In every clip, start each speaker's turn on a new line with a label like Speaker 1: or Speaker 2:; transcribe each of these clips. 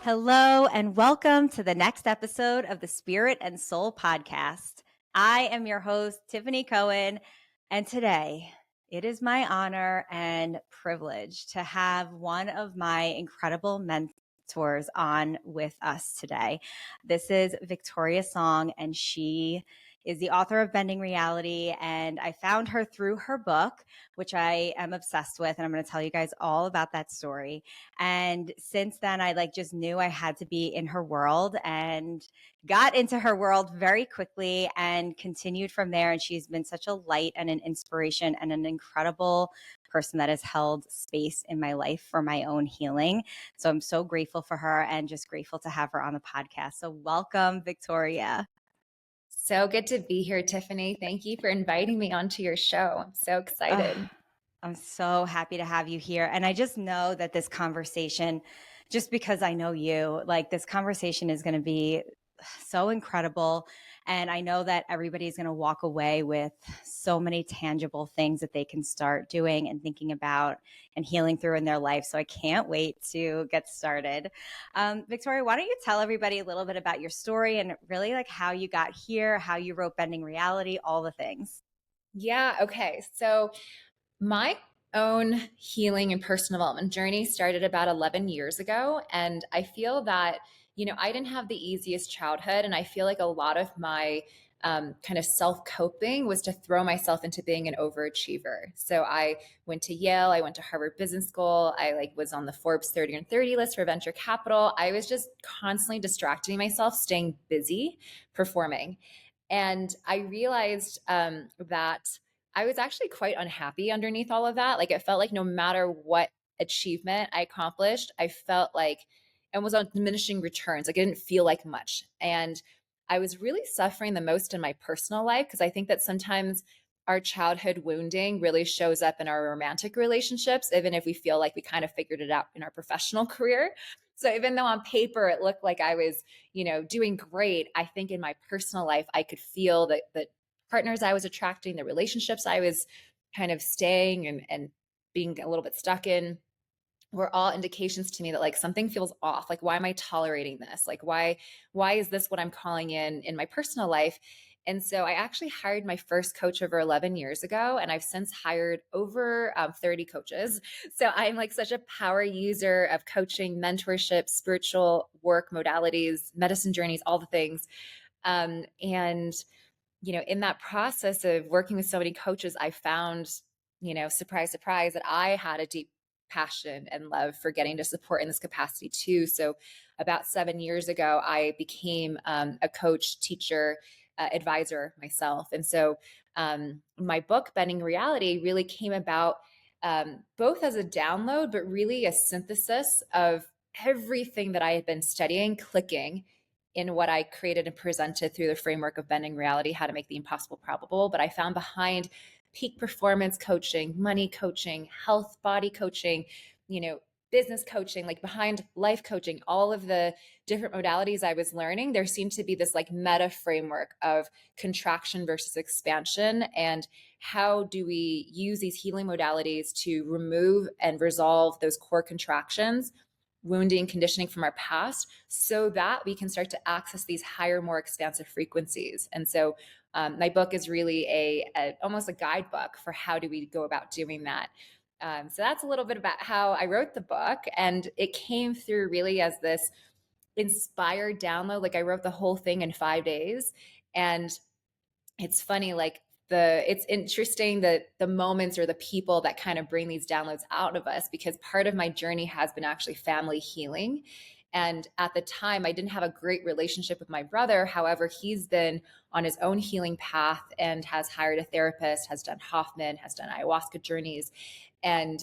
Speaker 1: Hello, and welcome to the next episode of the Spirit and Soul Podcast. I am your host, Tiffany Cohen, and today it is my honor and privilege to have one of my incredible mentors on with us today. This is Victoria Song, and she is the author of Bending Reality, and I found her through her book, which I am obsessed with, and I'm going to tell you guys all about that story. And since then, I just knew I had to be in her world and got into her world very quickly and continued from there. And she's been such a light and an inspiration and an incredible person that has held space in my life for my own healing. So I'm so grateful for her and just grateful to have her on the podcast. So welcome, Victoria.
Speaker 2: So good to be here, Tiffany. Thank you for inviting me onto your show. I'm so excited.
Speaker 1: I'm so happy to have you here. And I just know that this conversation, just because I know you, this conversation is going to be so incredible. And I know that everybody's going to walk away with so many tangible things that they can start doing and thinking about and healing through in their life. So I can't wait to get started. Victoria, why don't you tell everybody a little bit about your story and really how you got here, how you wrote Bending Reality, all the things.
Speaker 2: Yeah, okay. So my own healing and personal development journey started about 11 years ago. And I feel that, I didn't have the easiest childhood. And I feel like a lot of my kind of self coping was to throw myself into being an overachiever. So I went to Yale, I went to Harvard Business School, I was on the Forbes 30 and 30 list for venture capital. I was just constantly distracting myself, staying busy, performing. And I realized that I was actually quite unhappy underneath all of that. Like it felt like no matter what achievement I accomplished, I felt like it was on diminishing returns. Like it didn't feel like much. And I was really suffering the most in my personal life because I think that sometimes our childhood wounding really shows up in our romantic relationships, even if we feel like we kind of figured it out in our professional career. So even though on paper it looked like I was, doing great, I think in my personal life, I could feel that the partners I was attracting, the relationships I was kind of staying and being a little bit stuck in were all indications to me that something feels off. Like, why am I tolerating this? Like, why is this what I'm calling in my personal life? And so I actually hired my first coach over 11 years ago, and I've since hired over 30 coaches. So I'm such a power user of coaching, mentorship, spiritual work modalities, medicine journeys, all the things. And in that process of working with so many coaches, I found, surprise, surprise, that I had a deep passion and love for getting to support in this capacity too. So about 7 years ago, I became a coach, teacher, advisor myself. And so my book, Bending Reality, really came about both as a download, but really a synthesis of everything that I had been studying, clicking in what I created and presented through the framework of Bending Reality, how to make the impossible probable. But I found behind peak performance coaching, money coaching, health, body coaching, business coaching, behind life coaching, all of the different modalities I was learning, there seemed to be this meta framework of contraction versus expansion. And how do we use these healing modalities to remove and resolve those core contractions, wounding, conditioning from our past, so that we can start to access these higher, more expansive frequencies. And so my book is really almost a guidebook for how do we go about doing that. So that's a little bit about how I wrote the book. And it came through really as this inspired download. I wrote the whole thing in 5 days. And it's funny, it's interesting that the moments or the people that kind of bring these downloads out of us, because part of my journey has been actually family healing. And at the time, I didn't have a great relationship with my brother. However, he's been on his own healing path and has hired a therapist, has done Hoffman, has done ayahuasca journeys. And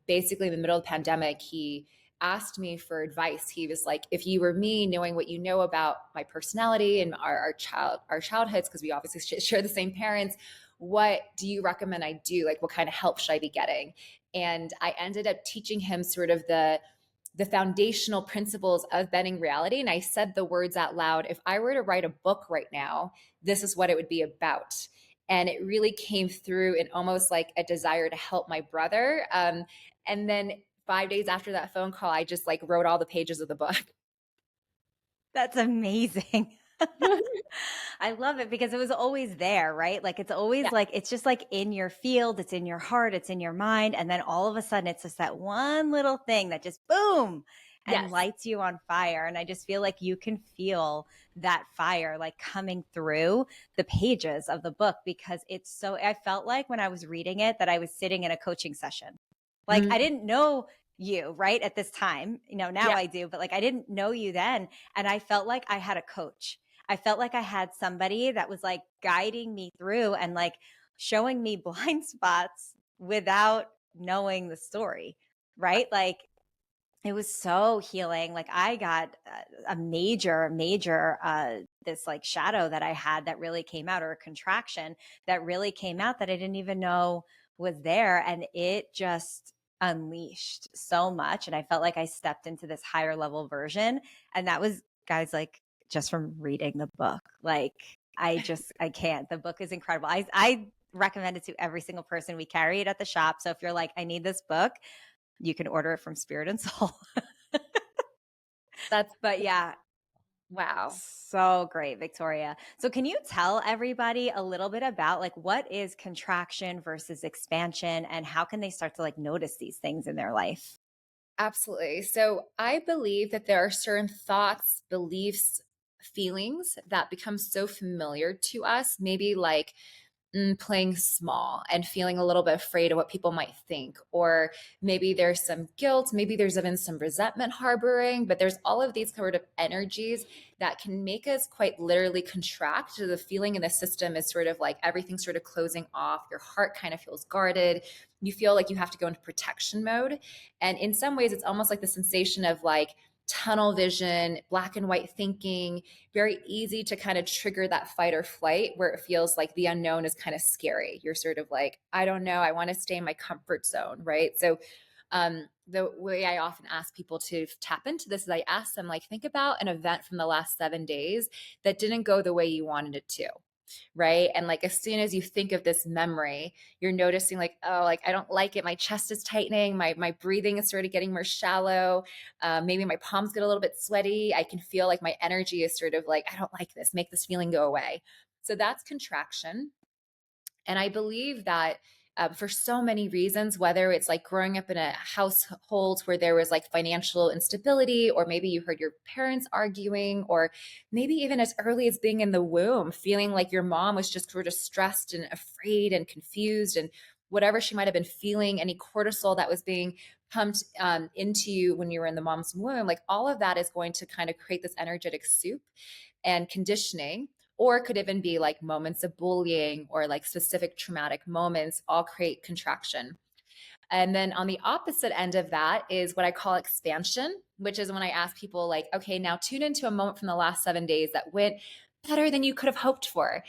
Speaker 2: basically, in the middle of the pandemic, he asked me for advice. He was like, if you were me, knowing what you know about my personality and our childhoods, because we obviously share the same parents, what do you recommend I do? What kind of help should I be getting? And I ended up teaching him sort of the foundational principles of Bending Reality. And I said the words out loud: if I were to write a book right now, this is what it would be about. And it really came through in almost like a desire to help my brother. And then 5 days after that phone call, I just wrote all the pages of the book.
Speaker 1: That's amazing. I love it because it was always there, right? Like it's always
Speaker 2: Yeah.
Speaker 1: like it's just like in your field, it's in your heart, it's in your mind, and then all of a sudden it's just that one little thing that just boom and
Speaker 2: Yes.
Speaker 1: lights you on fire. And I just feel like you can feel that fire like coming through the pages of the book because it's so I felt like when I was reading it that I was sitting in a coaching session. Like I
Speaker 2: Mm,
Speaker 1: didn't know you, right? At this time, now
Speaker 2: yeah.
Speaker 1: I do, but like I didn't know you then. And I felt like I had a coach. I felt like I had somebody that was like guiding me through and like showing me blind spots without knowing the story, right? Like it was so healing. Like I got a major, this like shadow that I had that really came out, or a contraction that really came out that I didn't even know was there. And it just unleashed so much. And I felt like I stepped into this higher level version. And that was, guys, like just from reading the book. Like I can't. The book is incredible. I recommend it to every single person. We carry it at the shop. So if you're like, I need this book, you can order it from Spirit and Soul.
Speaker 2: That's
Speaker 1: But yeah,
Speaker 2: wow.
Speaker 1: so great, Victoria. So can you tell everybody a little bit about like what is contraction versus expansion and how can they start to like notice these things in their life?
Speaker 2: Absolutely. So I believe that there are certain thoughts, beliefs, feelings that become so familiar to us, maybe like playing small and feeling a little bit afraid of what people might think. Or maybe there's some guilt, maybe there's even some resentment harboring, but there's all of these sort of energies that can make us quite literally contract. So the feeling in the system is sort of like everything sort of closing off. Your heart kind of feels guarded. You feel like you have to go into protection mode. And in some ways, it's almost like the sensation of like, tunnel vision, black and white thinking, very easy to kind of trigger that fight or flight where it feels like the unknown is kind of scary. You're sort of like, I don't know, I want to stay in my comfort zone, right? So the way I often ask people to tap into this is I ask them, like, think about an event from the last 7 days that didn't go the way you wanted it to. Right. And like, as soon as you think of this memory, you're noticing like, oh, like, I don't like it. My chest is tightening. My breathing is sort of getting more shallow. Maybe my palms get a little bit sweaty. I can feel like my energy is sort of like, I don't like this, make this feeling go away. So that's contraction. And I believe that for so many reasons, whether it's like growing up in a household where there was like financial instability, or maybe you heard your parents arguing, or maybe even as early as being in the womb, feeling like your mom was just sort of stressed and afraid and confused, and whatever she might have been feeling, any cortisol that was being pumped into you when you were in the mom's womb, like all of that is going to kind of create this energetic soup and conditioning, or it could even be like moments of bullying or like specific traumatic moments, all create contraction. And then on the opposite end of that is what I call expansion, which is when I ask people, like, okay, now tune into a moment from the last 7 days that went better than you could have hoped for.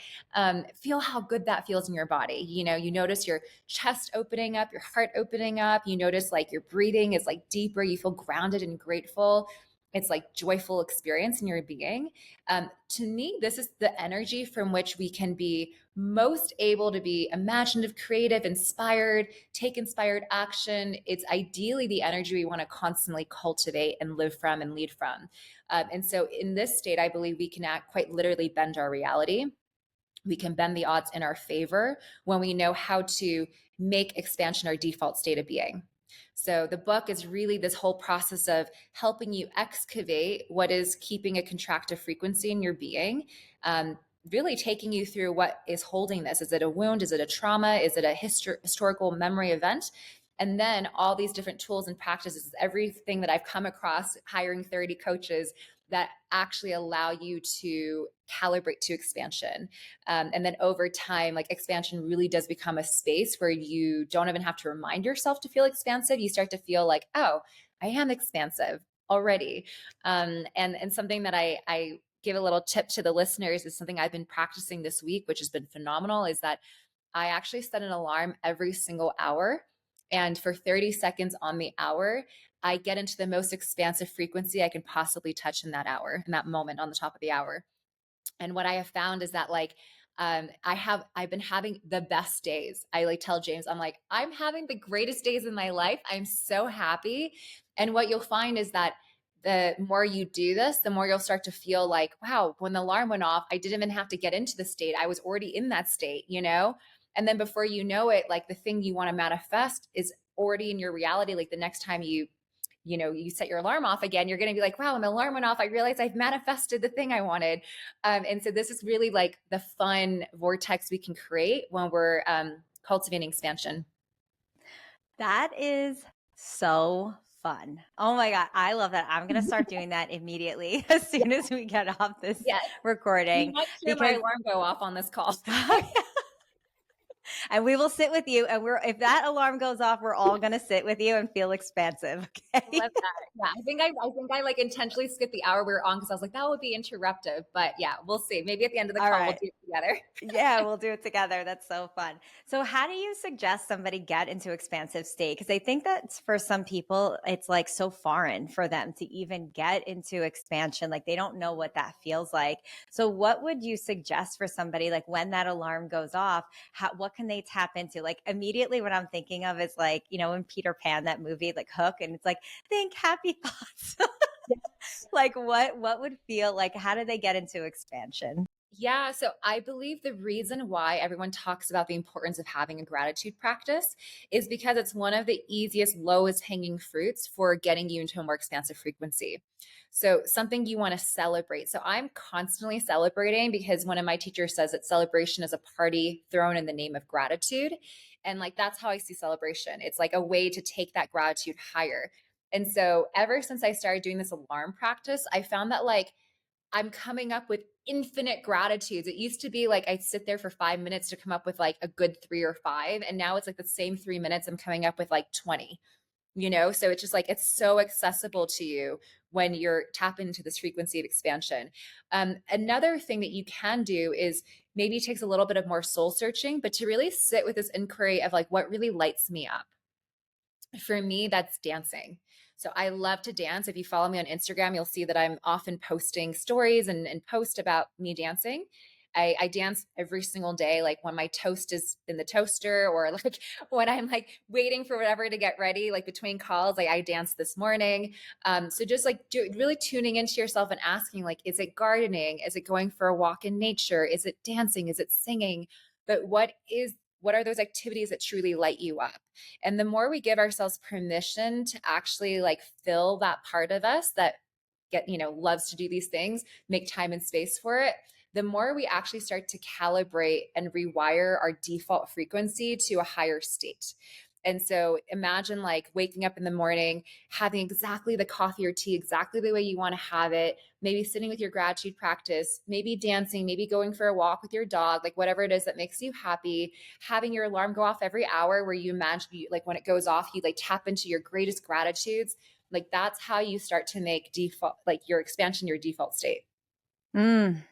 Speaker 2: Feel how good that feels in your body. You know, you notice your chest opening up, your heart opening up. You notice like your breathing is like deeper. You feel grounded and grateful. It's like joyful experience in your being. To me, this is the energy from which we can be most able to be imaginative, creative, inspired, take inspired action. It's ideally the energy we want to constantly cultivate and live from and lead from. And so in this state, I believe we can act quite literally bend our reality. We can bend the odds in our favor when we know how to make expansion our default state of being. So the book is really this whole process of helping you excavate what is keeping a contractive frequency in your being. Really taking you through what is holding this. Is it a wound? Is it a trauma? Is it a historical memory event? And then all these different tools and practices, everything that I've come across hiring 30 coaches that actually allow you to calibrate to expansion. And then over time, like, expansion really does become a space where you don't even have to remind yourself to feel expansive. You start to feel like, oh, I am expansive already. And something that I give a little tip to the listeners is something I've been practicing this week, which has been phenomenal, is that I actually set an alarm every single hour. And for 30 seconds on the hour, I get into the most expansive frequency I can possibly touch in that hour, in that moment on the top of the hour. And what I have found is that, like, I've been having the best days. I like tell James, I'm like, I'm having the greatest days in my life. I'm so happy. And what you'll find is that the more you do this, the more you'll start to feel like, wow, when the alarm went off, I didn't even have to get into the state. I was already in that state, you know? And then before you know it, like the thing you want to manifest is already in your reality. Like the next time you set your alarm off again, you're going to be like, wow, when the alarm went off, I realized I've manifested the thing I wanted. And so this is really like the fun vortex we can create when we're cultivating expansion.
Speaker 1: That is so fun. Oh my God. I love that. I'm going to start doing that immediately as
Speaker 2: Yeah.
Speaker 1: soon as we get off this
Speaker 2: Yes. You
Speaker 1: recording
Speaker 2: might hear my
Speaker 1: because
Speaker 2: alarm go off on this call.
Speaker 1: and we will sit with you and if that alarm goes off, we're all going to sit with you and feel expansive.
Speaker 2: I
Speaker 1: Okay.
Speaker 2: love that. Yeah, I think I like intentionally skipped the hour we were on because I was like, that would be interruptive. But yeah, we'll see. Maybe at the end of the
Speaker 1: All
Speaker 2: call, we'll
Speaker 1: right.
Speaker 2: do it together.
Speaker 1: Yeah, we'll do it together. That's so fun. So, how do you suggest somebody get into expansive state? Because I think that for some people, it's like so foreign for them to even get into expansion. Like they don't know what that feels like. So, what would you suggest for somebody like when that alarm goes off? What can they tap into? Like immediately, what I'm thinking of is like, in Peter Pan, that movie, like Hook, and it's like, think happy thoughts. Like what would feel like, how do they get into expansion?
Speaker 2: Yeah, so I believe the reason why everyone talks about the importance of having a gratitude practice is because it's one of the easiest, lowest hanging fruits for getting you into a more expansive frequency. So, something you want to celebrate. So, I'm constantly celebrating because one of my teachers says that celebration is a party thrown in the name of gratitude. And like that's how I see celebration. It's like a way to take that gratitude higher. And so, ever since I started doing this alarm practice, I found that like I'm coming up with infinite gratitudes. It used to be like I'd sit there for 5 minutes to come up with like a good three or five. And now it's like the same 3 minutes, I'm coming up with like 20, you know? So it's just like it's so accessible to you when you're tapping into this frequency of expansion. Another thing that you can do is maybe it takes a little bit of more soul searching, but to really sit with this inquiry of like what really lights me up. For me, that's dancing. So I love to dance. If you follow me on Instagram, you'll see that I'm often posting stories and post about me dancing. I dance every single day, like when my toast is in the toaster or like when I'm like waiting for whatever to get ready, like between calls, like I danced this morning. So just like really tuning into yourself and asking like, is it gardening? Is it going for a walk in nature? Is it dancing? Is it singing? But what are those activities that truly light you up? And the more we give ourselves permission to actually like fill that part of us that loves to do these things, make time and space for it, the more we actually start to calibrate and rewire our default frequency to a higher state. And so imagine like waking up in the morning, having exactly the coffee or tea, exactly the way you want to have it, maybe sitting with your gratitude practice, maybe dancing, maybe going for a walk with your dog, like whatever it is that makes you happy, having your alarm go off every hour where you imagine like when it goes off, you like tap into your greatest gratitudes. Like that's how you start to make default, like your expansion, your default state.
Speaker 1: Mm.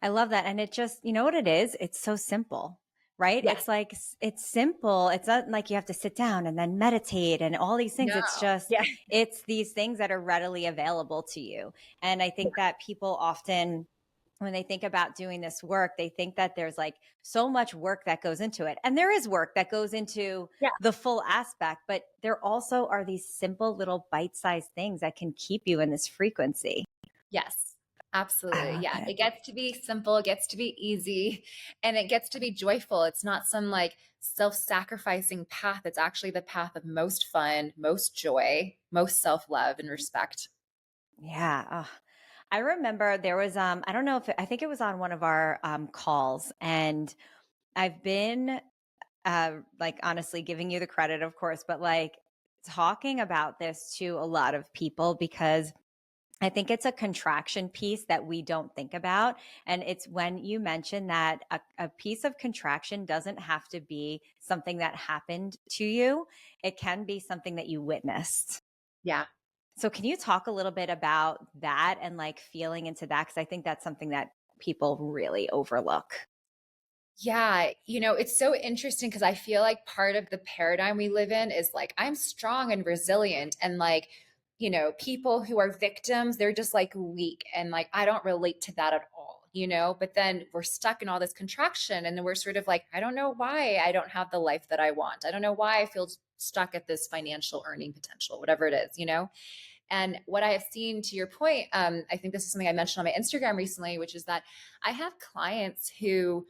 Speaker 1: I love that. And it just, you know what it is? It's so simple, right?
Speaker 2: Yes.
Speaker 1: It's like, it's simple. It's not like you have to sit down and then meditate and all these things.
Speaker 2: No.
Speaker 1: It's just,
Speaker 2: Yeah.
Speaker 1: it's these things that are readily available to you. And I think that people often, when they think about doing this work, they think that there's like so much work that goes into it. And there is work that goes into
Speaker 2: Yeah.
Speaker 1: the full aspect, but there also are these simple little bite-sized things that can keep you in this frequency.
Speaker 2: Yes.
Speaker 1: I
Speaker 2: Absolutely.
Speaker 1: love
Speaker 2: Yeah.
Speaker 1: it.
Speaker 2: It gets to be simple, it gets to be easy, and it gets to be joyful. It's not some like self sacrificing path. It's actually the path of most fun, most joy, most self love and respect.
Speaker 1: Yeah. I remember there was I don't know if I think it was on one of our calls, and I've been like honestly giving you the credit, of course, but like talking about this to a lot of people because I think it's a contraction piece that we don't think about. And it's when you mention that a piece of contraction doesn't have to be something that happened to you. It can be something that you witnessed.
Speaker 2: Yeah.
Speaker 1: So can you talk a little bit about that and like feeling into that? Because I think that's something that people really overlook.
Speaker 2: Yeah, it's so interesting because I feel like part of the paradigm we live in is like, I'm strong and resilient. And like, people who are victims, they're just like weak. And like, I don't relate to that at all. But then we're stuck in all this contraction. And then we're sort of like, I don't know why I don't have the life that I want. I don't know why I feel stuck at this financial earning potential, whatever it is. And what I have seen, to your point, I think this is something I mentioned on my Instagram recently, which is that I have clients who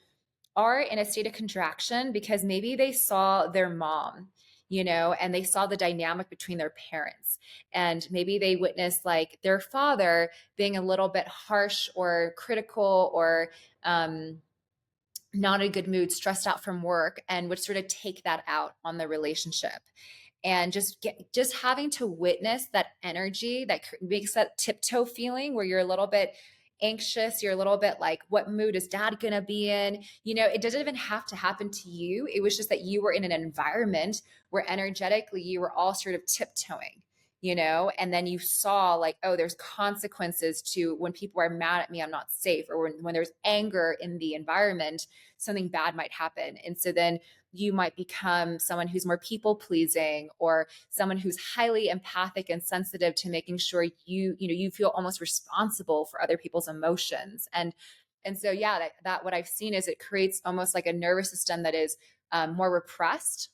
Speaker 2: are in a state of contraction because maybe they saw their mom, and they saw the dynamic between their parents. And maybe they witnessed like their father being a little bit harsh or critical or not in a good mood, stressed out from work, and would sort of take that out on the relationship. And just having to witness that energy that makes that tiptoe feeling where you're a little bit anxious, you're a little bit like, what mood is dad gonna be in? It doesn't even have to happen to you. It was just that you were in an environment where energetically you were all sort of tiptoeing, and then you saw like, oh, there's consequences to when people are mad at me, I'm not safe, or when there's anger in the environment, something bad might happen. And so then you might become someone who's more people pleasing, or someone who's highly empathic and sensitive to making sure you feel almost responsible for other people's emotions. And so yeah, that what I've seen is it creates almost like a nervous system that is more repressed.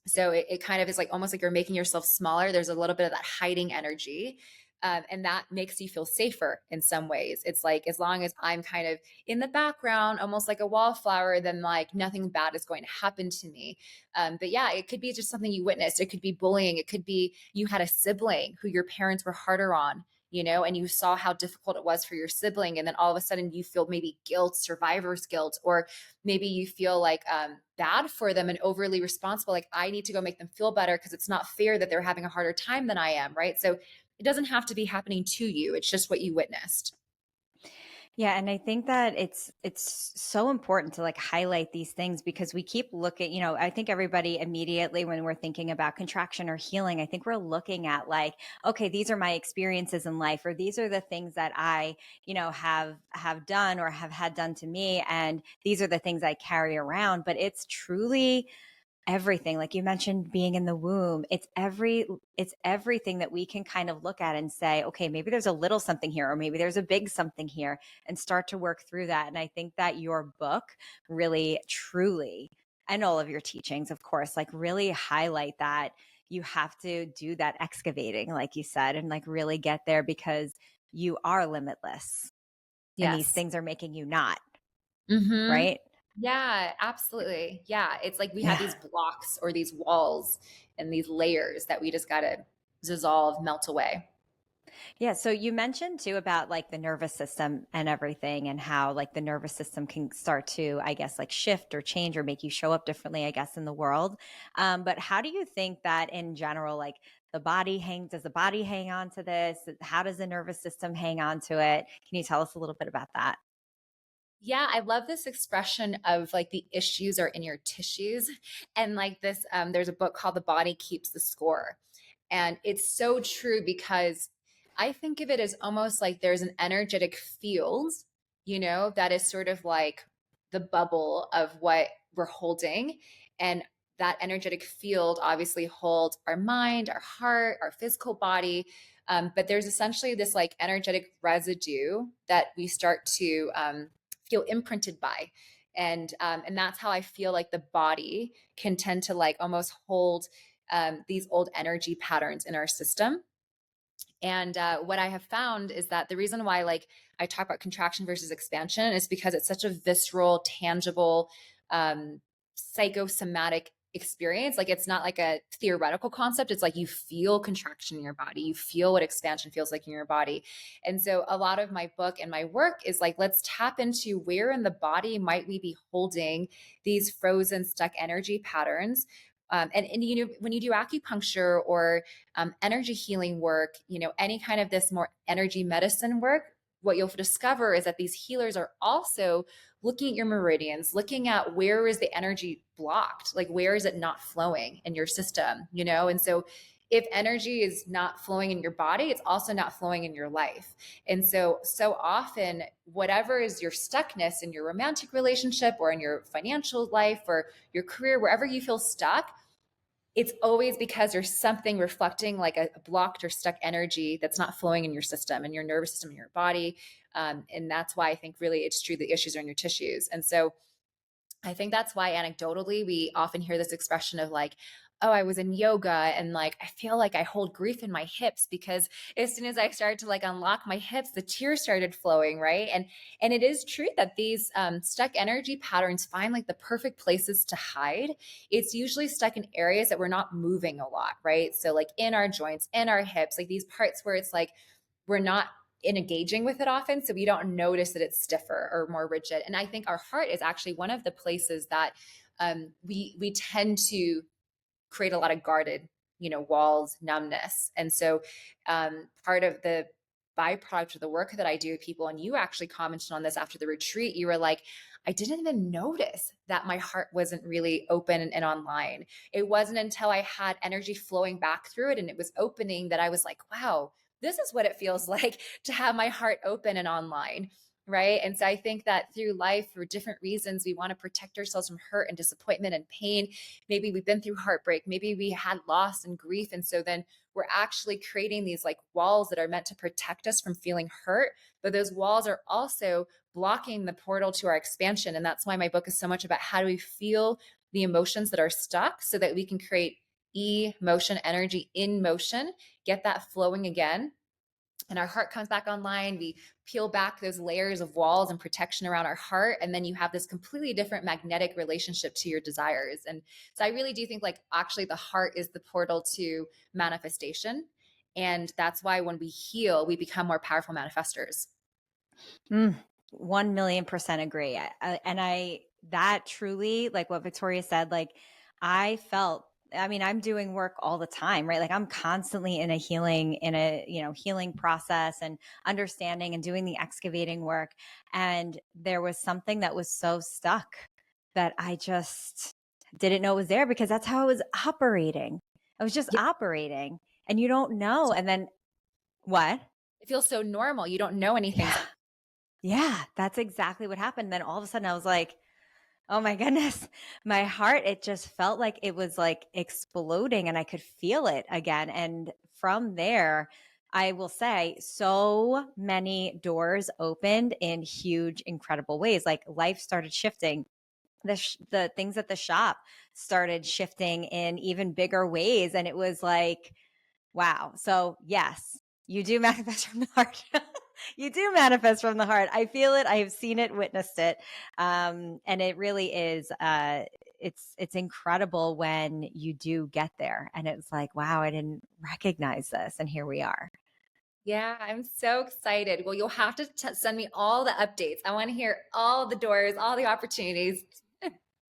Speaker 2: So it kind of is like almost like you're making yourself smaller. There's a little bit of that hiding energy. And that makes you feel safer in some ways. It's like, as long as I'm kind of in the background, almost like a wallflower, then like nothing bad is going to happen to me. But yeah, it could be just something you witnessed. It could be bullying. It could be you had a sibling who your parents were harder on, and you saw how difficult it was for your sibling. And then all of a sudden you feel maybe guilt, survivor's guilt, or maybe you feel like bad for them and overly responsible. Like, I need to go make them feel better because it's not fair that they're having a harder time than I am. Right. So it doesn't have to be happening to you. It's just what you witnessed.
Speaker 1: Yeah, and I think that it's so important to like highlight these things because we keep looking, I think everybody immediately when we're thinking about contraction or healing, I think we're looking at like, okay, these are my experiences in life, or these are the things that I, have done or have had done to me, and these are the things I carry around, but it's truly everything. Like you mentioned, being in the womb, it's everything that we can kind of look at and say, okay, maybe there's a little something here, or maybe there's a big something here, and start to work through that. And I think that your book really truly, and all of your teachings of course, like really highlight that you have to do that excavating, like you said, and like really get there, because you are limitless and these
Speaker 2: Yes.
Speaker 1: things are making you not,
Speaker 2: Mm-hmm.
Speaker 1: right?
Speaker 2: Yeah, absolutely. Yeah. It's like we have
Speaker 1: Yeah.
Speaker 2: these blocks or these walls and these layers that we just got to dissolve, melt away.
Speaker 1: Yeah. So you mentioned too about like the nervous system and everything, and how like the nervous system can start to, I guess, like shift or change or make you show up differently, I guess, in the world. But how do you think that in general, like does the body hang on to this? How does the nervous system hang on to it? Can you tell us a little bit about that?
Speaker 2: Yeah, I love this expression of like the issues are in your tissues. And like this, there's a book called The Body Keeps the Score. And it's so true because I think of it as almost like there's an energetic field, that is sort of like the bubble of what we're holding. And that energetic field obviously holds our mind, our heart, our physical body. But there's essentially this like energetic residue that we start to feel imprinted by. And that's how I feel like the body can tend to like almost hold these old energy patterns in our system. And what I have found is that the reason why, like, I talk about contraction versus expansion is because it's such a visceral, tangible, um, psychosomatic experience. Like, it's not like a theoretical concept. It's like you feel contraction in your body, you feel what expansion feels like in your body. And so, a lot of my book and my work is like, let's tap into where in the body might we be holding these frozen, stuck energy patterns. And when you do acupuncture or energy healing work, any kind of this more energy medicine work, what you'll discover is that these healers are also looking at your meridians, looking at where is the energy blocked, like where is it not flowing in your system, And so if energy is not flowing in your body, it's also not flowing in your life. And so often, whatever is your stuckness in your romantic relationship or in your financial life or your career, wherever you feel stuck, it's always because there's something reflecting like a blocked or stuck energy that's not flowing in your system, in your nervous system, in your body. And that's why I think really it's true the issues are in your tissues. And so I think that's why anecdotally we often hear this expression of like, oh, I was in yoga and like I feel like I hold grief in my hips because as soon as I started to like unlock my hips, the tears started flowing, right? And it is true that these stuck energy patterns find like the perfect places to hide. It's usually stuck in areas that we're not moving a lot, right? So like in our joints, in our hips, like these parts where it's like we're not engaging with it often, so we don't notice that it's stiffer or more rigid. And I think our heart is actually one of the places that we tend to create a lot of guarded, walls, numbness. And so part of the byproduct of the work that I do with people, and you actually commented on this after the retreat, you were like, I didn't even notice that my heart wasn't really open and online. It wasn't until I had energy flowing back through it and it was opening that I was like, wow, this is what it feels like to have my heart open and online. Right. And so I think that through life, for different reasons, we want to protect ourselves from hurt and disappointment and pain. Maybe we've been through heartbreak. Maybe we had loss and grief. And so then we're actually creating these like walls that are meant to protect us from feeling hurt. But those walls are also blocking the portal to our expansion. And that's why my book is so much about how do we feel the emotions that are stuck so that we can create emotion, energy in motion, get that flowing again, and our heart comes back online. We peel back those layers of walls and protection around our heart. And then you have this completely different magnetic relationship to your desires. And so I really do think like actually the heart is the portal to manifestation. And that's why when we heal, we become more powerful manifestors.
Speaker 1: Mm, 1,000,000% agree. That truly, like what Victoria said, like I felt, I mean, I'm doing work all the time, right? Like I'm constantly healing process and understanding and doing the excavating work. And there was something that was so stuck that I just didn't know it was there because that's how I was operating. I was just
Speaker 2: Yeah.
Speaker 1: operating and you don't know. And then what?
Speaker 2: It feels so normal. You don't know anything's
Speaker 1: Yeah. Yeah, that's exactly what happened. Then all of a sudden I was like, oh my goodness, my heart, it just felt like it was like exploding and I could feel it again. And from there, I will say so many doors opened in huge, incredible ways. Like life started shifting. The things at the shop started shifting in even bigger ways. And it was like, wow. So, yes, you do manifest from the heart. You do manifest from the heart. I feel it. I have seen it, witnessed it. And it really is it's incredible when you do get there and it's like, wow, I didn't recognize this and here we are.
Speaker 2: Yeah, I'm so excited. Well, you'll have to send me all the updates. I want to hear all the doors, all the opportunities.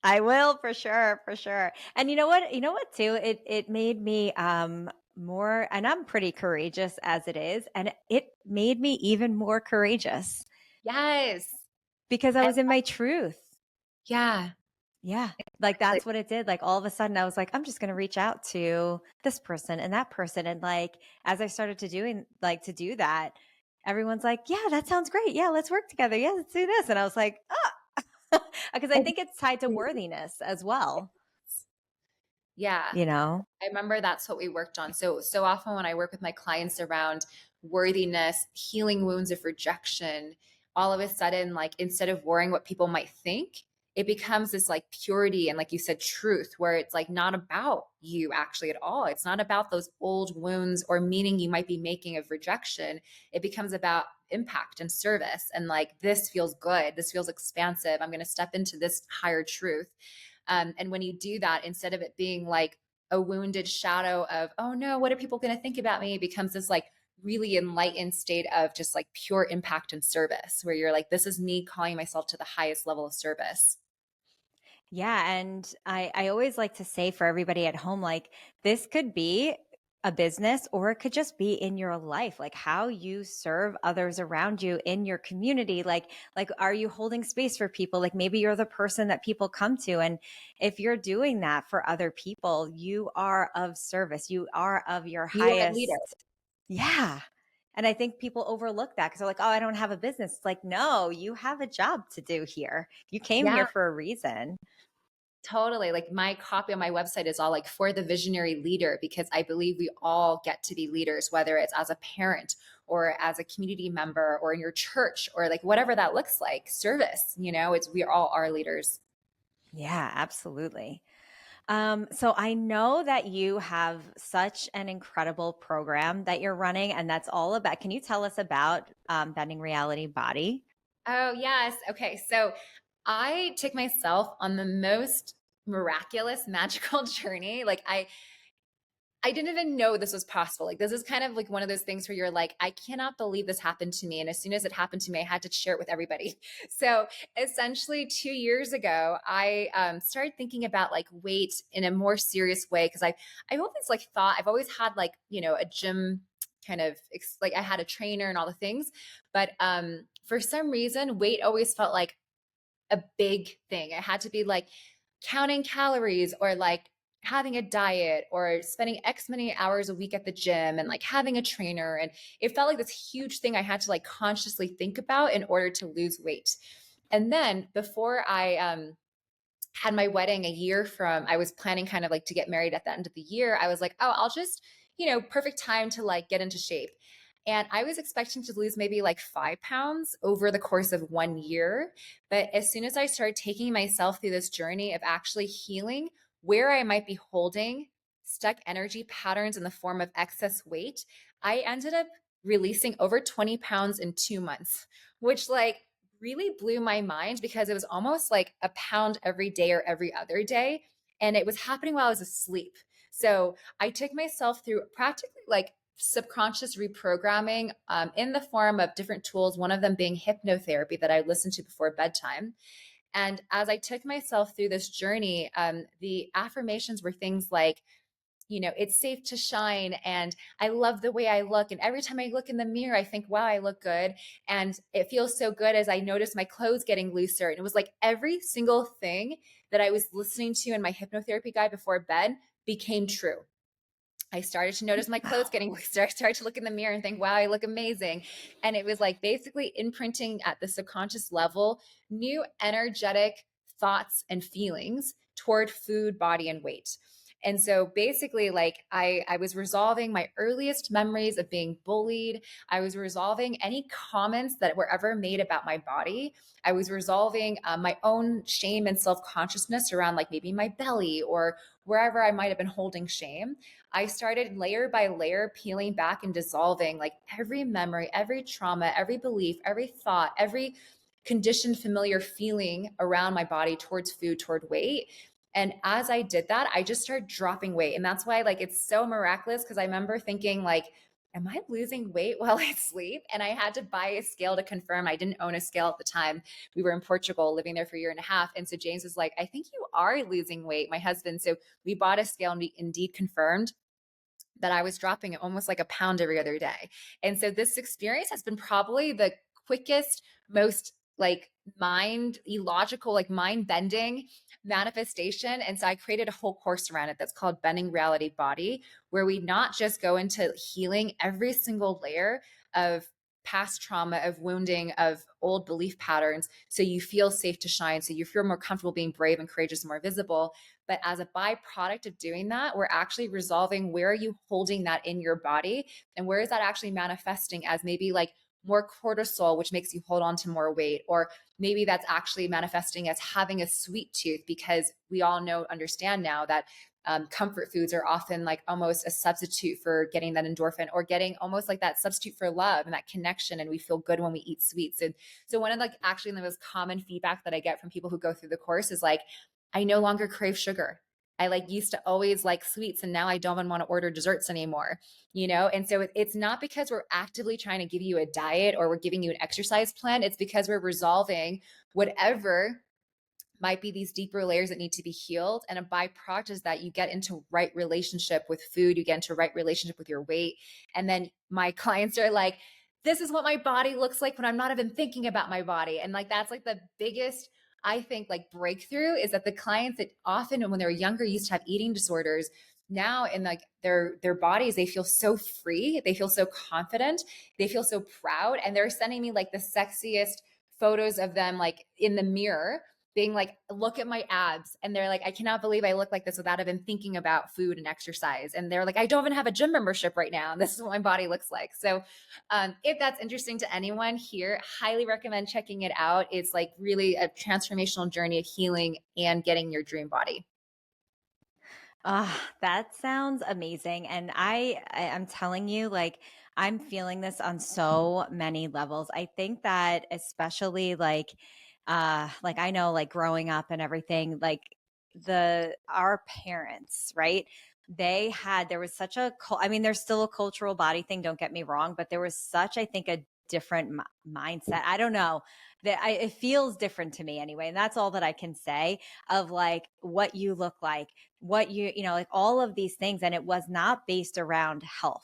Speaker 1: I will for sure, for sure. And you know what? You know what too? It made me more, and I'm pretty courageous as it is, and it made me even more courageous
Speaker 2: Yes.
Speaker 1: because I
Speaker 2: And
Speaker 1: was in my truth.
Speaker 2: yeah,
Speaker 1: Yeah. Like
Speaker 2: exactly.
Speaker 1: that's what it did. Like all of a sudden I was like, I'm just going to reach out to this person and that person. And like, as I started to do that, everyone's like, yeah, that sounds great. Yeah. Let's work together. Yeah. Let's do this. And I was like, oh, because I think it's tied to worthiness as well,
Speaker 2: Yeah.
Speaker 1: you know?
Speaker 2: I remember that's what we worked on. So often when I work with my clients around worthiness, healing wounds of rejection, all of a sudden, like instead of worrying what people might think, it becomes this like purity and like you said, truth, where it's like not about you actually at all. It's not about those old wounds or meaning you might be making of rejection. It becomes about impact and service. And like, this feels good. This feels expansive. I'm going to step into this higher truth. And when you do that, instead of it being like a wounded shadow of, oh no, what are people going to think about me? It becomes this like really enlightened state of just like pure impact and service, where you're like, this is me calling myself to the highest level of service.
Speaker 1: Yeah, and I always like to say for everybody at home, like this could be a business or it could just be in your life, like how you serve others around you in your community. Like are you holding space for people? Like maybe you're the person that people come to. And if you're doing that for other people, you are of service. You are of your
Speaker 2: You are a leader.
Speaker 1: highest. Yeah. And I think people overlook that because they're like, oh, I don't have a business. It's like, no, you have a job to do here. You came
Speaker 2: Yeah,
Speaker 1: here for a reason.
Speaker 2: totally. Like my copy on my website is all like for the visionary leader, because I believe we all get to be leaders, whether it's as a parent or as a community member or in your church or like whatever that looks like, service, it's, we all are leaders.
Speaker 1: Yeah, absolutely. So I know that you have such an incredible program that you're running, and that's all about. Can you tell us about Bending Reality Body?
Speaker 2: Oh, yes. Okay. So I took myself on the most miraculous, magical journey. I didn't even know this was possible. Like, this is kind of like one of those things where you're like, I cannot believe this happened to me. And as soon as it happened to me, I had to share it with everybody. So essentially 2 years ago, I started thinking about like weight in a more serious way. Cause I've always like thought, I've always had like, a gym kind of like I had a trainer and all the things. But for some reason, weight always felt like a big thing. It had to be like counting calories or like having a diet or spending X many hours a week at the gym and like having a trainer. And it felt like this huge thing I had to like consciously think about in order to lose weight. And then before I had my wedding a year from, I was planning kind of like to get married at the end of the year. I was like, oh, I'll just, perfect time to like get into shape. And I was expecting to lose maybe like 5 pounds over the course of 1 year. But as soon as I started taking myself through this journey of actually healing where I might be holding stuck energy patterns in the form of excess weight, I ended up releasing over 20 pounds in 2 months, which like really blew my mind because it was almost like a pound every day or every other day. And it was happening while I was asleep. So I took myself through practically like subconscious reprogramming in the form of different tools, one of them being hypnotherapy that I listened to before bedtime. And as I took myself through this journey, the affirmations were things like, it's safe to shine. And I love the way I look. And every time I look in the mirror, I think, wow, I look good. And it feels so good as I notice my clothes getting looser. And it was like every single thing that I was listening to in my hypnotherapy guide before bed became true. I started to notice my clothes getting looser. I started to look in the mirror and think, wow, I look amazing. And it was like basically imprinting at the subconscious level new energetic thoughts and feelings toward food, body, and weight. And so basically, like I was resolving my earliest memories of being bullied. I was resolving any comments that were ever made about my body. I was resolving my own shame and self consciousness around like maybe my belly or wherever I might have been holding shame. I started layer by layer peeling back and dissolving like every memory, every trauma, every belief, every thought, every conditioned familiar feeling around my body towards food, toward weight. And as I did that, I just started dropping weight. And that's why like it's so miraculous because I remember thinking like, am I losing weight while I sleep? And I had to buy a scale to confirm. I didn't own a scale at the time. We were in Portugal living there for a year and a half. And so James was like, I think you are losing weight, my husband. So we bought a scale and we indeed confirmed that I was dropping almost like a pound every other day. And so this experience has been probably the quickest, most like mind illogical, like mind bending manifestation. And so I created a whole course around it that's called Bending Reality Body, where we not just go into healing every single layer of past trauma, of wounding, of old belief patterns. So you feel safe to shine. So you feel more comfortable being brave and courageous and more visible. But as a byproduct of doing that, we're actually resolving where are you holding that in your body and where is that actually manifesting as maybe like more cortisol, which makes you hold on to more weight, or maybe that's actually manifesting as having a sweet tooth because we all understand now that comfort foods are often like almost a substitute for getting that endorphin or getting almost like that substitute for love and that connection. And we feel good when we eat sweets. And so one of like actually the most common feedback that I get from people who go through the course is like, I no longer crave sugar. I like used to always like sweets and now I don't even want to order desserts anymore, And so it's not because we're actively trying to give you a diet or we're giving you an exercise plan. It's because we're resolving whatever might be these deeper layers that need to be healed. And a byproduct is that you get into right relationship with food, you get into right relationship with your weight. And then my clients are like, this is what my body looks like when I'm not even thinking about my body. And like, that's like the biggest, I think, like breakthrough is that the clients that often when they were younger used to have eating disorders, now in like their bodies, they feel so free, they feel so confident, they feel so proud. And they're sending me like the sexiest photos of them like in the mirror being like, look at my abs. And they're like, I cannot believe I look like this without even thinking about food and exercise. And they're like, I don't even have a gym membership right now. And this is what my body looks like. So if that's interesting to anyone here, highly recommend checking it out. It's like really a transformational journey of healing and getting your dream body.
Speaker 1: That sounds amazing. And I'm telling you, like, I'm feeling this on so many levels. I think that especially like I know like growing up and everything, like our parents, right? There was such I mean, there's still a cultural body thing, don't get me wrong, but there was such, I think, a different mindset. I don't know it feels different to me anyway. And that's all that I can say of like what you look like, what you know, like all of these things. And it was not based around health.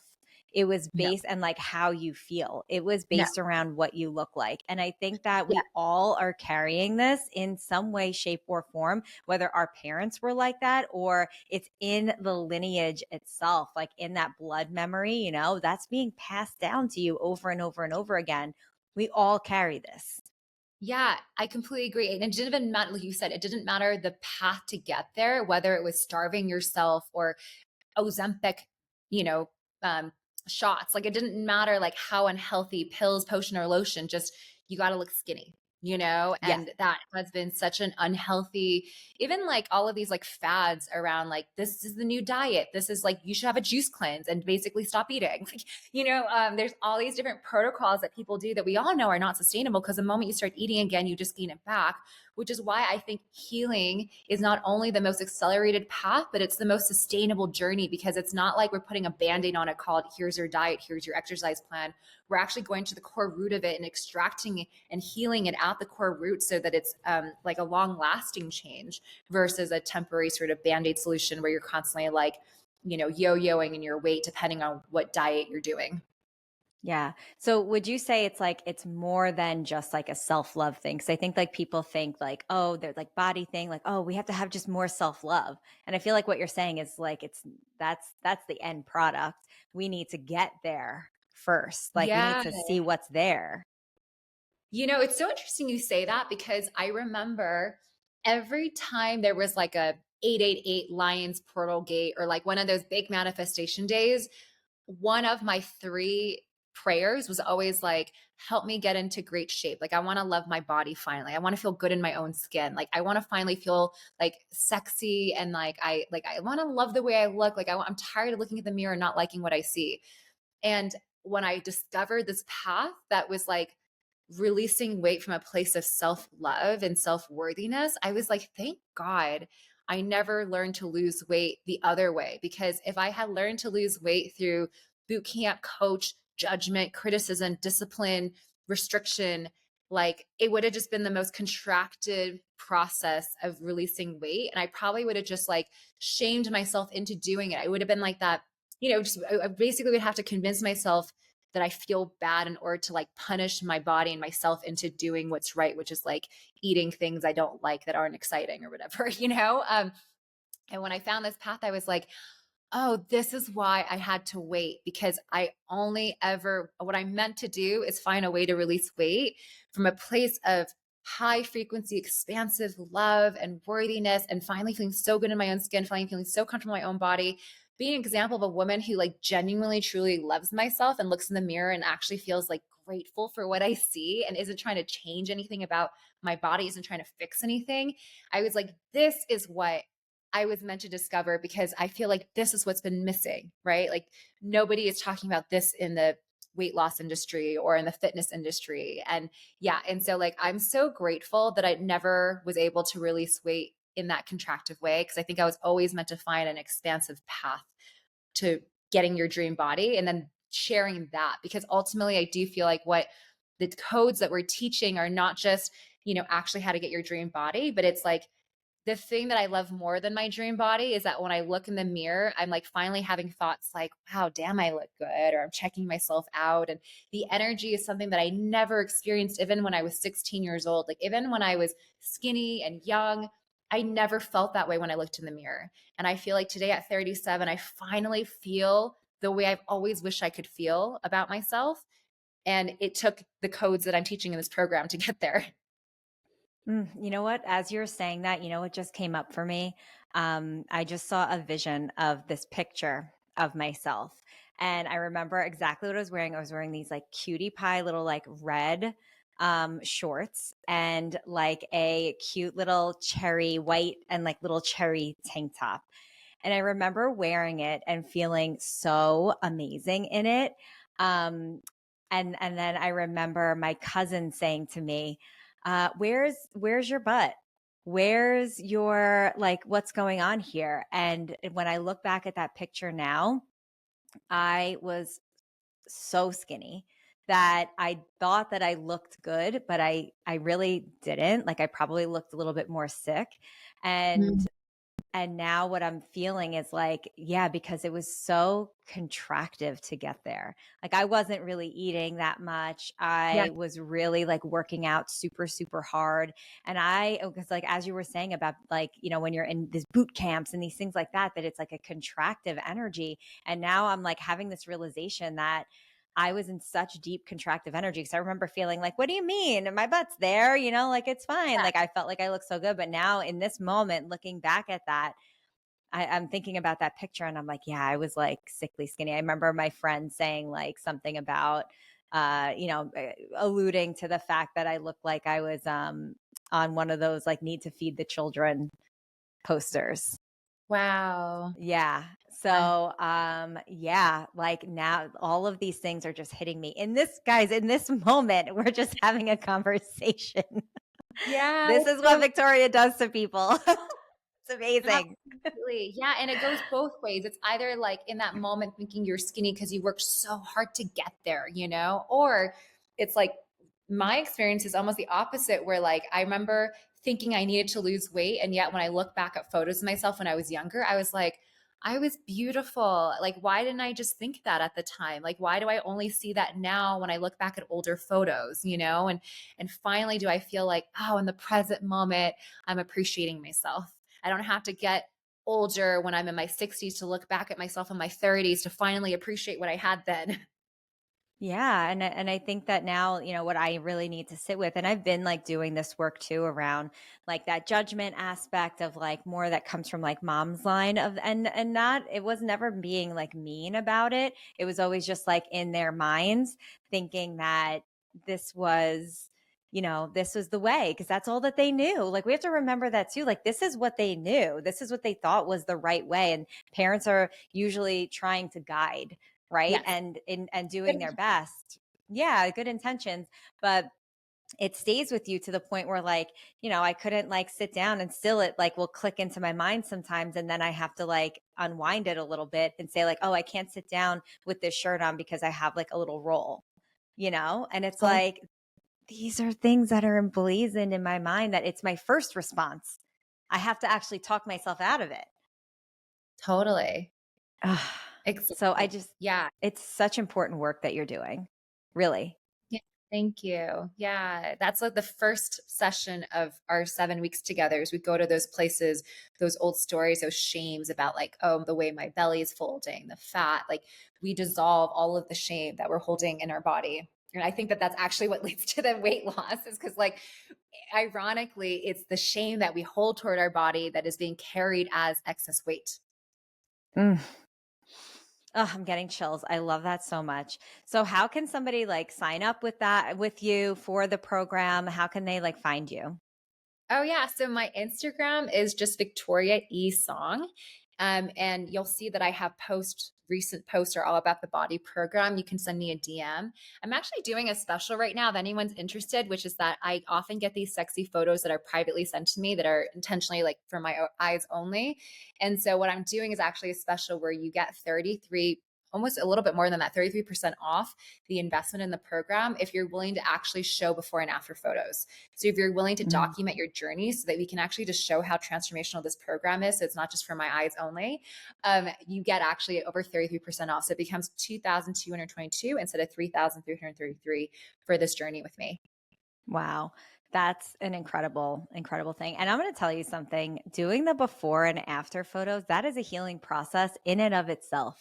Speaker 1: It was
Speaker 2: No,
Speaker 1: based and like how you feel. It was
Speaker 2: no.
Speaker 1: based around what you look like. And I think that
Speaker 2: Yeah.
Speaker 1: we all are carrying this in some way, shape, or form, whether our parents were like that or it's in the lineage itself, like in that blood memory, you know, that's being passed down to you over and over and over again. We all carry this.
Speaker 2: Yeah, I completely agree. And it didn't even matter, like you said, it didn't matter the path to get there, whether it was starving yourself or Ozempic, you know, um, shots. Like it didn't matter like how unhealthy pills, potion, or lotion, just you got to look skinny,
Speaker 1: Yes.
Speaker 2: and that has been such an unhealthy, even like all of these like fads around like, this is the new diet. This is like, you should have a juice cleanse and basically stop eating. Like, there's all these different protocols that people do that we all know are not sustainable because the moment you start eating again, you just gain it back, which is why I think healing is not only the most accelerated path, but it's the most sustainable journey because it's not like we're putting a band-aid on it called here's your diet, here's your exercise plan. We're actually going to the core root of it and extracting and healing it at the core root so that it's like a long lasting change versus a temporary sort of band-aid solution where you're constantly like, yo-yoing in your weight depending on what diet you're doing.
Speaker 1: Yeah. So would you say it's like it's more than just like a self-love thing? Because I think like people think like, oh, they're like body thing, like, oh, we have to have just more self-love. And I feel like what you're saying is like that's the end product. We need to get there first. Like we need
Speaker 2: Yeah.
Speaker 1: to see what's there.
Speaker 2: It's so interesting you say that because I remember every time there was like a 888 Lions Portal Gate or like one of those big manifestation days, one of my three prayers was always like, help me get into great shape. Like, I want to love my body finally. I want to feel good in my own skin. Like, I want to finally feel like sexy and I want to love the way I look. Like, I'm tired of looking at the mirror and not liking what I see. And when I discovered this path that was like releasing weight from a place of self love and self worthiness, I was like, thank God I never learned to lose weight the other way. Because if I had learned to lose weight through boot camp, coach, judgment, criticism, discipline, restriction, like it would have just been the most contracted process of releasing weight. And I probably would have just like shamed myself into doing it. I would have been like that, just I basically would have to convince myself that I feel bad in order to like punish my body and myself into doing what's right, which is like eating things I don't like that aren't exciting or whatever, And when I found this path, I was like, oh, this is why I had to wait because what I meant to do is find a way to release weight from a place of high frequency, expansive love and worthiness, and finally feeling so good in my own skin, finally feeling so comfortable in my own body. Being an example of a woman who like genuinely, truly loves myself and looks in the mirror and actually feels like grateful for what I see and isn't trying to change anything about my body, isn't trying to fix anything. I was like, this is what I was meant to discover because I feel like this is what's been missing, right? Like nobody is talking about this in the weight loss industry or in the fitness industry. And yeah, and so like I'm so grateful that I never was able to release weight in that contractive way because I think I was always meant to find an expansive path to getting your dream body and then sharing that because ultimately I do feel like what the codes that we're teaching are not just, actually how to get your dream body, but it's like the thing that I love more than my dream body is that when I look in the mirror, I'm like finally having thoughts like, wow, damn, I look good, or I'm checking myself out. And the energy is something that I never experienced, even when I was 16 years old. Like, even when I was skinny and young, I never felt that way when I looked in the mirror. And I feel like today at 37, I finally feel the way I've always wished I could feel about myself. And it took the codes that I'm teaching in this program to get there.
Speaker 1: You know what? As you're saying that, you know what just came up for me? I just saw a vision of this picture of myself. And I remember exactly what I was wearing. I was wearing these like cutie pie little like red shorts and like a cute little cherry white and like little cherry tank top. And I remember wearing it and feeling so amazing in it. Um, and then I remember my cousin saying to me, where's your butt? Where's your, like, what's going on here? And when I look back at that picture now, I was so skinny that I thought that I looked good, but I really didn't. Like, I probably looked a little bit more sick. And
Speaker 2: Mm.
Speaker 1: and now what I'm feeling is like, yeah, because it was so contractive to get there. Like, I wasn't really eating that much.
Speaker 2: Yeah.
Speaker 1: I was really like working out super, super hard. And because like, as you were saying about like, when you're in these boot camps and these things like that, that it's like a contractive energy. And now I'm like having this realization that I was in such deep contractive energy. Cause I remember feeling like, what do you mean? My butt's there, like it's fine.
Speaker 2: Yeah.
Speaker 1: Like I felt like I looked so good. But now in this moment, looking back at that, I'm thinking about that picture and I'm like, yeah, I was like sickly skinny. I remember my friend saying like something about, alluding to the fact that I looked like I was on one of those like need to feed the children posters.
Speaker 2: Wow.
Speaker 1: Yeah.
Speaker 2: Uh,
Speaker 1: So, yeah, like now all of these things are just hitting me. In this, guys, in this moment, we're just having a conversation.
Speaker 2: yeah.
Speaker 1: This is what
Speaker 2: So
Speaker 1: Victoria does to people. It's amazing.
Speaker 2: absolutely. Yeah. And it goes both ways. It's either like in that moment thinking you're skinny because you worked so hard to get there, or it's like my experience is almost the opposite, where like I remember thinking I needed to lose weight. And yet when I look back at photos of myself when I was younger, I was like, I was beautiful. Like, why didn't I just think that at the time? Like, why do I only see that now when I look back at older photos, And finally do I feel like, oh, in the present moment, I'm appreciating myself. I don't have to get older when I'm in my 60s to look back at myself in my 30s to finally appreciate what I had then.
Speaker 1: Yeah, and I think that now, what I really need to sit with, and I've been like doing this work too around like that judgment aspect of like more that comes from like mom's line of, and not, it was never being like mean about it. It was always just like in their minds thinking that this was, this was the way because that's all that they knew. Like, we have to remember that too. Like, this is what they knew. This is what they thought was the right way. And parents are usually trying to guide, right?
Speaker 2: Yes.
Speaker 1: And doing
Speaker 2: Good.
Speaker 1: their best. Yeah, good intentions, but it stays with you to the point where like, I couldn't like sit down and still it like will click into my mind sometimes and then I have to like unwind it a little bit and say like, "Oh, I can't sit down with this shirt on because I have like a little roll." And it's
Speaker 2: Totally.
Speaker 1: like these are things that are emblazoned in my mind that it's my first response. I have to actually talk myself out of it.
Speaker 2: Totally.
Speaker 1: Ugh. So I
Speaker 2: Exactly.
Speaker 1: just
Speaker 2: Yeah.
Speaker 1: it's such important work that you're doing. Really.
Speaker 2: Yeah. Thank you. Yeah. That's like the first session of our 7 weeks together is we go to those places, those old stories, those shames about like, oh, the way my belly is folding, the fat, like we dissolve all of the shame that we're holding in our body. And I think that that's actually what leads to the weight loss is because like, ironically, it's the shame that we hold toward our body that is being carried as excess weight.
Speaker 1: Mm. Oh, I'm getting chills. I love that so much. So how can somebody like sign up with that with you for the program? How can they like find you?
Speaker 2: Oh yeah. So my Instagram is just Victoria E Song. And you'll see that I have recent posts are all about the body program. You can send me a DM. I'm actually doing a special right now if anyone's interested, which is that I often get these sexy photos that are privately sent to me that are intentionally like for my eyes only. And so what I'm doing is actually a special where you get 33, almost a little bit more than that, 33% off the investment in the program if you're willing to actually show before and after photos. So if you're willing to
Speaker 1: Mm.
Speaker 2: document your journey so that we can actually just show how transformational this program is, so it's not just for my eyes only, you get actually over 33% off. So it becomes 2,222 instead of 3,333 for this journey with me.
Speaker 1: Wow. That's an incredible, incredible thing. And I'm going to tell you something, doing the before and after photos, that is a healing process in and of itself.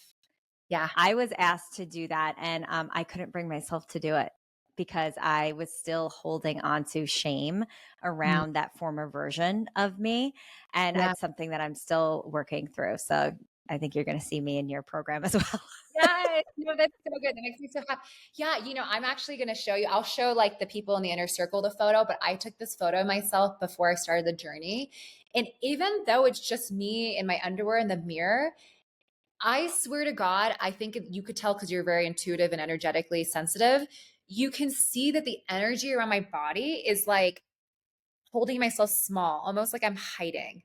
Speaker 2: Yeah.
Speaker 1: I was asked to do that and I couldn't bring myself to do it because I was still holding on to shame
Speaker 2: Mm.
Speaker 1: around that former version of me. And
Speaker 2: Yeah.
Speaker 1: it's something that I'm still working through. So I think you're going to see me in your program as well.
Speaker 2: Yes. No, that's so good. That makes me so happy. Yeah, I'm actually going to show you. I'll show like the people in the inner circle the photo, but I took this photo myself before I started the journey. And even though it's just me in my underwear in the mirror, I swear to God, I think you could tell because you're very intuitive and energetically sensitive. You can see that the energy around my body is like holding myself small, almost like I'm hiding.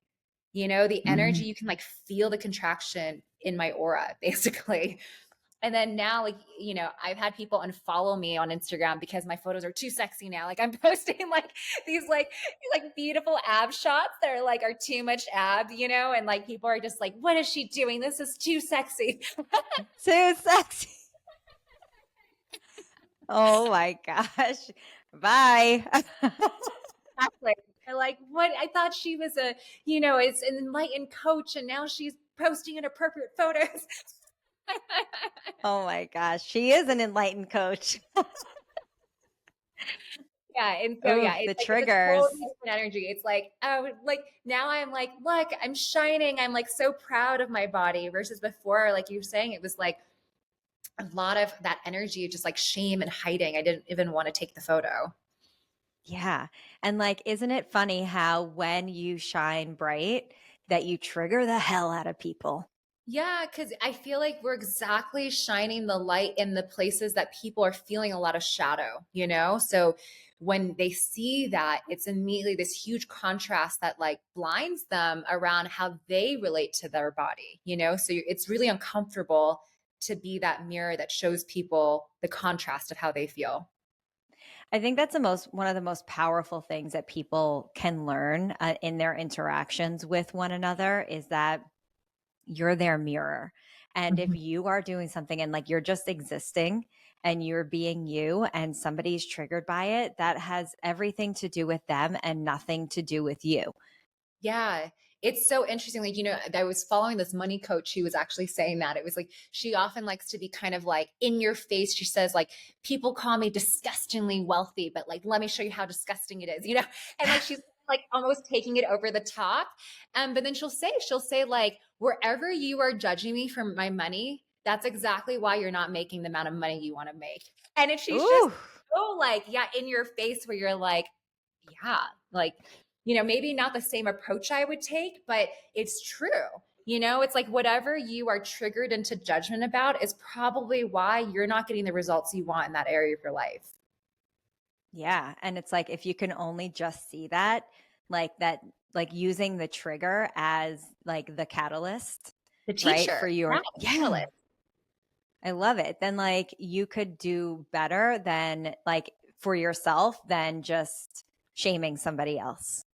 Speaker 2: The energy, you can like feel the contraction in my aura, basically. And then now, like, I've had people unfollow me on Instagram because my photos are too sexy now. Like I'm posting like these beautiful ab shots that are too much ab, and like people are just like, what is she doing? This is too sexy.
Speaker 1: Too sexy. Oh my gosh. Bye.
Speaker 2: Exactly. They're like, what? I thought she was is an enlightened coach, and now she's posting inappropriate photos.
Speaker 1: Oh my gosh. She is an enlightened coach.
Speaker 2: Yeah. And so,
Speaker 1: Ooh,
Speaker 2: yeah,
Speaker 1: the
Speaker 2: it's a
Speaker 1: triggers.
Speaker 2: totally different energy. It's like, oh, like now I'm like, look, I'm shining. I'm like so proud of my body versus before, like you were saying, it was like a lot of that energy, just like shame and hiding. I didn't even want to take the photo.
Speaker 1: Yeah. And like, isn't it funny how when you shine bright, that you trigger the hell out of people?
Speaker 2: Yeah, because I feel like we're exactly shining the light in the places that people are feeling a lot of shadow. So when they see that, it's immediately this huge contrast that like blinds them around how they relate to their body. So it's really uncomfortable to be that mirror that shows people the contrast of how they feel.
Speaker 1: I think that's one of the most powerful things that people can learn in their interactions with one another is that you're their mirror. And if
Speaker 2: Mhm.
Speaker 1: you are doing something and like you're just existing and you're being you and somebody's triggered by it, that has everything to do with them and nothing to do with you.
Speaker 2: Yeah. It's so interesting. Like, I was following this money coach who was actually saying that. It was like she often likes to be kind of like in your face. She says, like, people call me disgustingly wealthy, but like, let me show you how disgusting it is, And like she's like almost taking it over the top. But then she'll say, like, wherever you are judging me for my money, that's exactly why you're not making the amount of money you want to make. And if she's just
Speaker 1: Ooh,
Speaker 2: so like, yeah, in your face where you're like, yeah, like, maybe not the same approach I would take, but it's true. It's like whatever you are triggered into judgment about is probably why you're not getting the results you want in that area of your life.
Speaker 1: yeah. And it's like if you can only just see that, like using the trigger as like the catalyst,
Speaker 2: The
Speaker 1: right? For
Speaker 2: teacher, yeah,
Speaker 1: your,
Speaker 2: the
Speaker 1: yeah,
Speaker 2: catalyst.
Speaker 1: I love it. Then like you could do better than like for yourself than just shaming somebody else.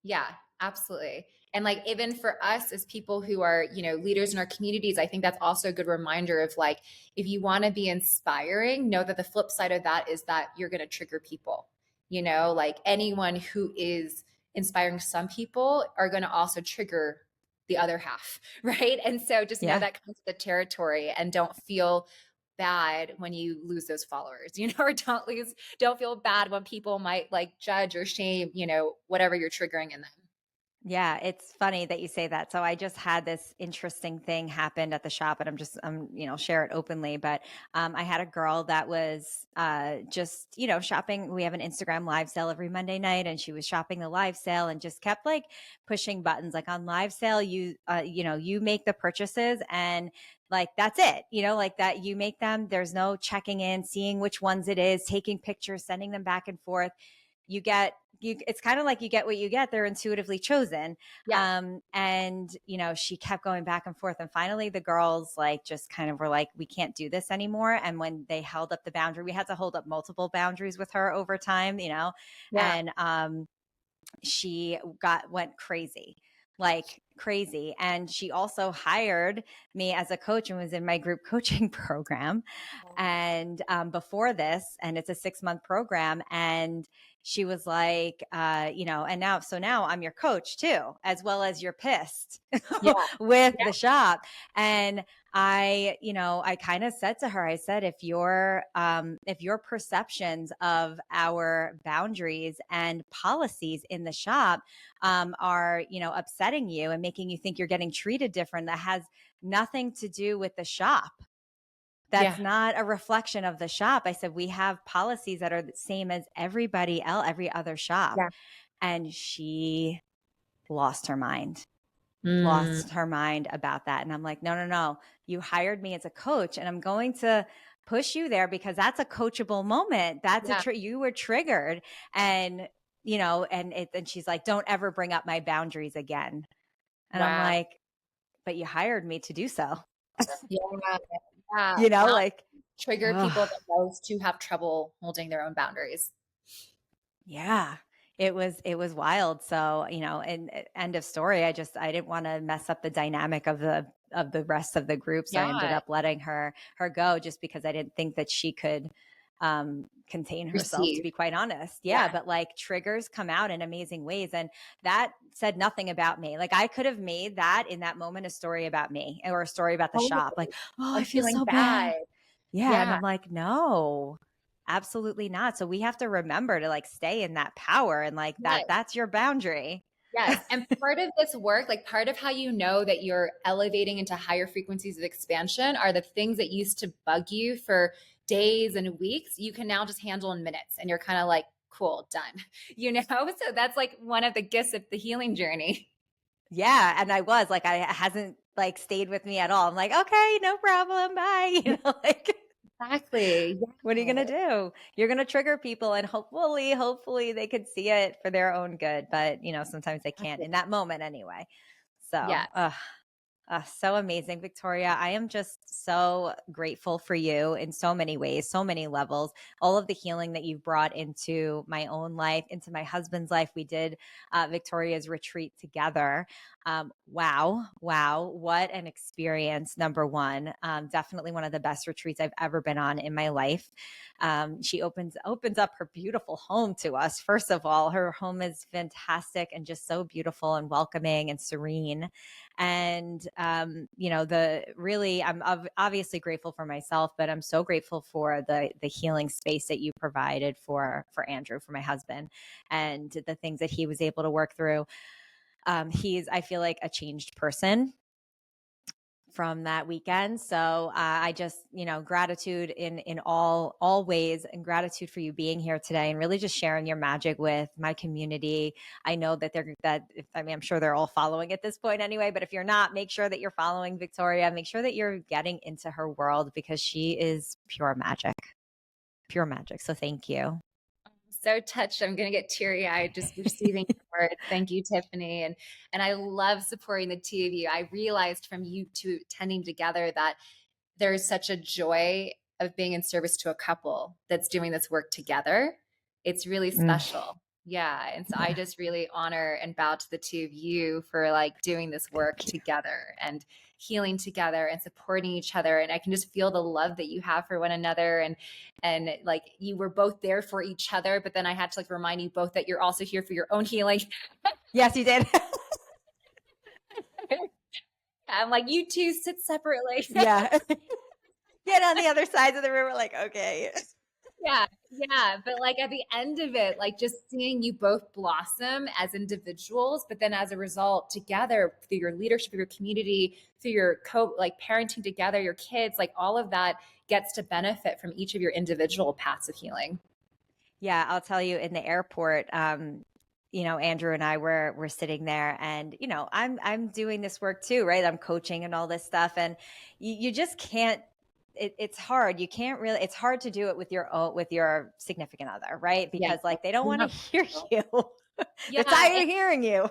Speaker 2: Yeah, absolutely. And like even for us as people who are, leaders in our communities, I think that's also a good reminder of like if you want to be inspiring, know that the flip side of that is that you're going to trigger people. Like anyone who is inspiring some people are going to also trigger the other half, right? And so just know
Speaker 1: Yeah.
Speaker 2: that comes with the territory and don't feel bad when you lose those followers, or don't feel bad when people might like judge or shame, whatever you're triggering in them.
Speaker 1: Yeah, it's funny that you say that. So I just had this interesting thing happened at the shop, and share it openly. But I had a girl that was just, shopping. We have an Instagram live sale every Monday night, and she was shopping the live sale and just kept like pushing buttons. Like on live sale, you make the purchases and like that's it, like that you make them. There's no checking in, seeing which ones it is, taking pictures, sending them back and forth. You get it's kind of like you get what you get. They're intuitively chosen.
Speaker 2: Yeah.
Speaker 1: And she kept going back and forth, and finally the girls like just kind of were like, we can't do this anymore. And when they held up the boundary, we had to hold up multiple boundaries with her over time,
Speaker 2: Yeah.
Speaker 1: and she went crazy, like crazy. And she also hired me as a coach and was in my group coaching program. And before this, and it's a 6-month program. And she was like, and now I'm your coach too, as well as you're pissed
Speaker 2: Yeah.
Speaker 1: with
Speaker 2: Yeah.
Speaker 1: the shop. And I kind of said to her, I said, if your perceptions of our boundaries and policies in the shop are, upsetting you and making you think you're getting treated different, that has nothing to do with the shop.
Speaker 2: Yeah.
Speaker 1: That's not a reflection of the shop. I said, we have policies that are the same as everybody else, every other shop.
Speaker 2: Yeah.
Speaker 1: And she lost her mind.
Speaker 2: Mm,
Speaker 1: Lost her mind about that. And I'm like, no, no, no. You hired me as a coach, and I'm going to push you there because that's a coachable moment. That's
Speaker 2: yeah.
Speaker 1: you were triggered. And, and she's like, don't ever bring up my boundaries again. And I'm
Speaker 2: Wow.
Speaker 1: like, but you hired me to do so.
Speaker 2: Yeah. Yeah. Wow.
Speaker 1: Like,
Speaker 2: Trigger
Speaker 1: oh,
Speaker 2: people the most who have trouble holding their own boundaries.
Speaker 1: yeah. It was wild. So, and end of story. I didn't want to mess up the dynamic of the rest of the group. So I ended
Speaker 2: Yeah.
Speaker 1: up letting her go just because I didn't think that she could contain herself, to
Speaker 2: Receive.
Speaker 1: be quite honest. Yeah.
Speaker 2: Yeah.
Speaker 1: But like triggers come out in amazing ways. And that said nothing about me. Like I could have made that in that moment a story about me or a story about the
Speaker 2: Totally.
Speaker 1: shop. Like, oh, I
Speaker 2: Or
Speaker 1: feel
Speaker 2: feeling
Speaker 1: so
Speaker 2: bad.
Speaker 1: bad. Yeah. And
Speaker 2: Yeah.
Speaker 1: I'm like, no, absolutely not. So we have to remember to like stay in that power and like
Speaker 2: Yes.
Speaker 1: that's your boundary.
Speaker 2: Yes. And part of this work, like part of how you know that you're elevating into higher frequencies of expansion are the things that used to bug you for days and weeks, you can now just handle in minutes. And you're kind of like, cool, done. You know? So that's like one of the gifts of the healing journey.
Speaker 1: Yeah. And I was like, I hasn't like stayed with me at all. I'm like, okay, no problem. Bye. Like
Speaker 2: Exactly.
Speaker 1: what are you
Speaker 2: Yeah.
Speaker 1: going to do? You're going to trigger people and hopefully they could see it for their own good. But, sometimes they can't
Speaker 2: Exactly.
Speaker 1: in that moment anyway. So,
Speaker 2: Yes.
Speaker 1: so amazing, Victoria. I am just so grateful for you in so many ways, so many levels. All of the healing that you've brought into my own life, into my husband's life. We did Victoria's retreat together. Wow, what an experience! Number one, definitely one of the best retreats I've ever been on in my life. She opens up her beautiful home to us. First of all, her home is fantastic and just so beautiful and welcoming and serene. And I'm obviously grateful for myself, but I'm so grateful for the healing space that you provided for Andrew, for my husband, and the things that he was able to work through. He's, I feel like, a changed person from that weekend. So I just, gratitude in all ways, and gratitude for you being here today and really just sharing your magic with my community. I know that I'm sure they're all following at this point anyway, but if you're not, make sure that you're following Victoria. Make sure that you're getting into her world because she is pure magic. Pure magic. So thank you.
Speaker 2: So touched. I'm going to get teary eyed just receiving your words. Thank you, Tiffany. And I love supporting the two of you. I realized from you two tending together that there is such a joy of being in service to a couple that's doing this work together. It's really
Speaker 1: Mm,
Speaker 2: special. Yeah. And so I
Speaker 1: yeah.
Speaker 2: just really honor and bow to the two of you for like doing this work
Speaker 1: Thank you.
Speaker 2: together and healing together and supporting each other. And I can just feel the love that you have for one another. And like you were both there for each other, but then I had to like remind you both that you're also here for your own healing.
Speaker 1: Yes, you did.
Speaker 2: I'm like, you two sit separately.
Speaker 1: Yeah. Get on the other sides of the room. We're like, okay.
Speaker 2: Yeah, yeah. But like at the end of it, like just seeing you both blossom as individuals, but then as a result, together through your leadership of your community, through your like parenting together, your kids, like all of that gets to benefit from each of your individual paths of healing.
Speaker 1: Yeah, I'll tell you in the airport, Andrew and I were sitting there and, I'm doing this work too, right? I'm coaching and all this stuff. And you just can't, it's hard. You can't really, it's hard to do it with your significant other, right?
Speaker 2: Yeah.
Speaker 1: Because like, they don't want to
Speaker 2: Yeah.
Speaker 1: hear you. They're
Speaker 2: Yeah.
Speaker 1: tired of hearing you.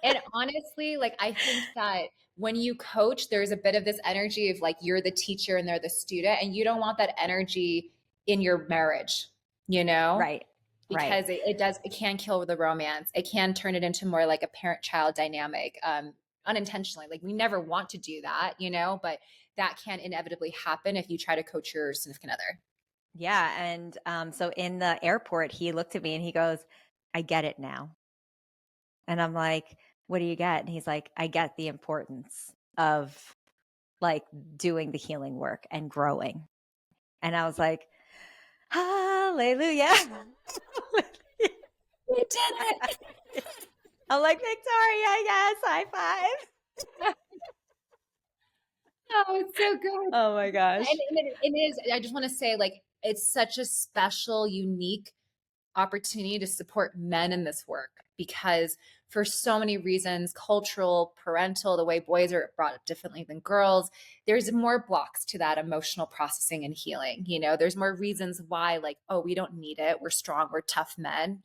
Speaker 2: And honestly, like I think that when you coach, there's a bit of this energy of like you're the teacher and they're the student, and you don't want that energy in your marriage, you know?
Speaker 1: Right. Right.
Speaker 2: Because it can kill the romance. It can turn it into more like a parent-child dynamic, unintentionally. Like we never want to do that, but that can inevitably happen if you try to coach your significant other.
Speaker 1: Yeah. And so in the airport, he looked at me and he goes, I get it now. And I'm like, what do you get? And he's like, I get the importance of like doing the healing work and growing. And I was like, hallelujah.
Speaker 2: We did it.
Speaker 1: I'm like, Victoria, yes, high five.
Speaker 2: Oh, it's so good.
Speaker 1: Oh my gosh.
Speaker 2: And it is, I just want to say, like, it's such a special, unique opportunity to support men in this work because for so many reasons, cultural, parental, the way boys are brought up differently than girls, there's more blocks to that emotional processing and healing. There's more reasons why, like, oh, we don't need it. We're strong. We're tough men,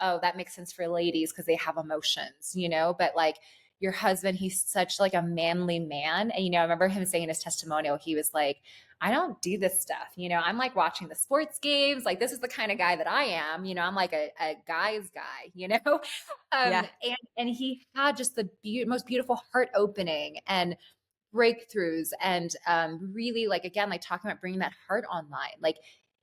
Speaker 2: Oh, that makes sense for ladies because they have emotions, but like, your husband, he's such like a manly man. And, I remember him saying in his testimonial, he was like, I don't do this stuff. I'm like watching the sports games. Like, this is the kind of guy that I am. I'm like a guy's guy,
Speaker 1: Yeah.
Speaker 2: and he had just the most beautiful heart opening and breakthroughs and really like, again, like talking about bringing that heart online. Like,